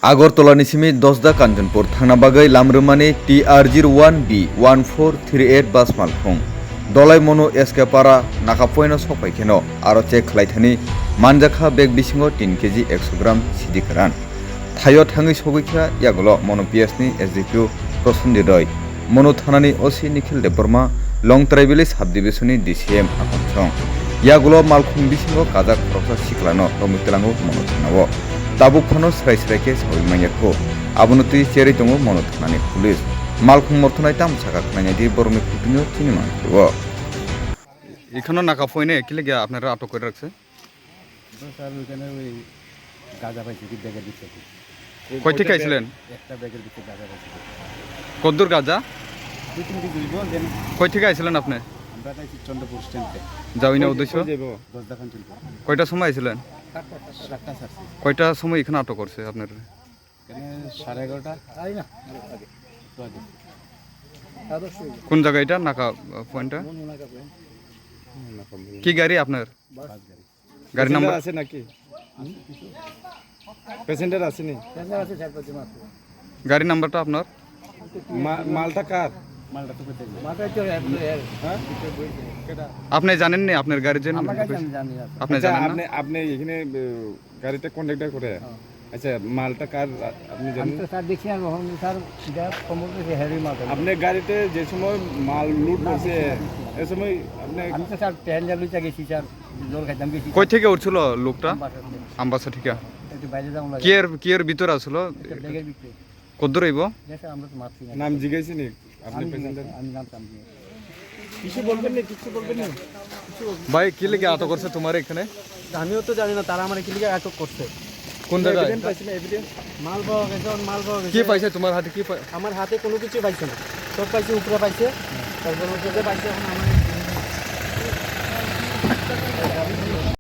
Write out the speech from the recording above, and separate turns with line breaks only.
আগরতলাनि सिमी 10 कान्जनपुर थांना बागै लामरुमानि TR01B 1438 बास मालफुं दलाय मनु एसकेपारा नाकापोइनो सफाइखेनो आरो चेक खालायथानि मानजाखा बेग बिसिङाव 3 केजि 100 ग्राम सिदि गोरान थायो थाङै सगैखा यागल मनु पिएसनि एसडिपिउ प्रसन्दी रय मनु थानानि ओसि निखिल देबबर्मा लं ट्राइबेलि साब डिभिजननि DCM आखनसं यागल मालखुं बिसिङाव काजाक खरसा सिख्लानो रमितलाङो मनु थानावो ताबुक फानो स्राय स्रायके सावैमायखौ आबुनुति चेरै दङ मनु थानानि पुलिस मालखुं मरथनाय तामसाखा खानायदि बरमि खुटिनो चिनि मानखौ এখানে নাকা পয়নে কিলে গিয়া আপনারা আটক করে রাখছে
স্যার ওইখানে ওই গাঁজা পাইছি কি ব্যাগের ভিতরে
কই থেকে আইছিলেন
একটা ব্যাগের ভিতরে গাঁজা পাইছি
কদ্দুর গাজা
দুই তিন কেজি দিব দেন
কই থেকে আইছিলেন আপনি
আমরা তাইছি চন্দ্রপুর স্ট্যান্ড থেকে
যাওই না উদ্দেশ্য
দশদা কাঞ্চন
কয়টা সময় আইছিলেন
রাতটা সারছি
কয়টা সময় এখানে আটক করছে আপনার
এখানে 11:30 আই না আগে তো আগে
কোন জায়গা এটা নাকা পয়েন্টটা কি গাড়ি আপনার গাড়ি নাম্বার
আছে নাকি প্যাসেঞ্জার আছে নি
গাড়ি নাম্বারটা আপনার
মালটা কার
মালটা তো কইতে মালটা তো হ্যাঁ
আপনি জানেন না আপনার গাড়ির জন্য
আমরা কাছে জানি না
আপনি
আচ্ছা,
জানেন
আপনি
না
আপনি এখানে গাড়িটা কন্ডাক্টর করে আচ্ছা মালটা কার আপনি
আমি
জানেন
তো স্যার দেখছি আর মোহন স্যার যা কমল করে হেভি মাল
আপনি গাড়িতে যে সময় মাল লুট হয়েছে এই সময় আপনি
আমি তো স্যার ট্রেন যাবি চা গেছি স্যার জল খাইতাম গেছি
কই থেকে উঠছিল লোকটা আমবাসা ঠিক
একটু বাইরে যাওয়া লাগে
কিয়ের ভিতর আসলো
ব্যাগের ভিতরে
কদ্দুর আইব
স্যার আমরা তো মারছি না
নাম জিজ্ঞাসি নি আপনি প্যাসেঞ্জার
আমি জানতাম যে
কিছু বলবেন না কিছু বলবেন না
ভাই কি লেগে আটক করছে তোমার এখানে
আমিও তো জানি না তারা আমার কি লিগে আটক করছে
কোন জায়গায়
এভিডেন্স পাইছেন এভিডেন্স
মাল পাওয়া গেছে মাল পাওয়া
কি
গেছে
পাইছে তোমার হাতে কি
আমার হাতে কোনো কিছু পাইছে না সব পাইছে উপরে পাইছে তারপর হচ্ছে পাইছে এখন আমার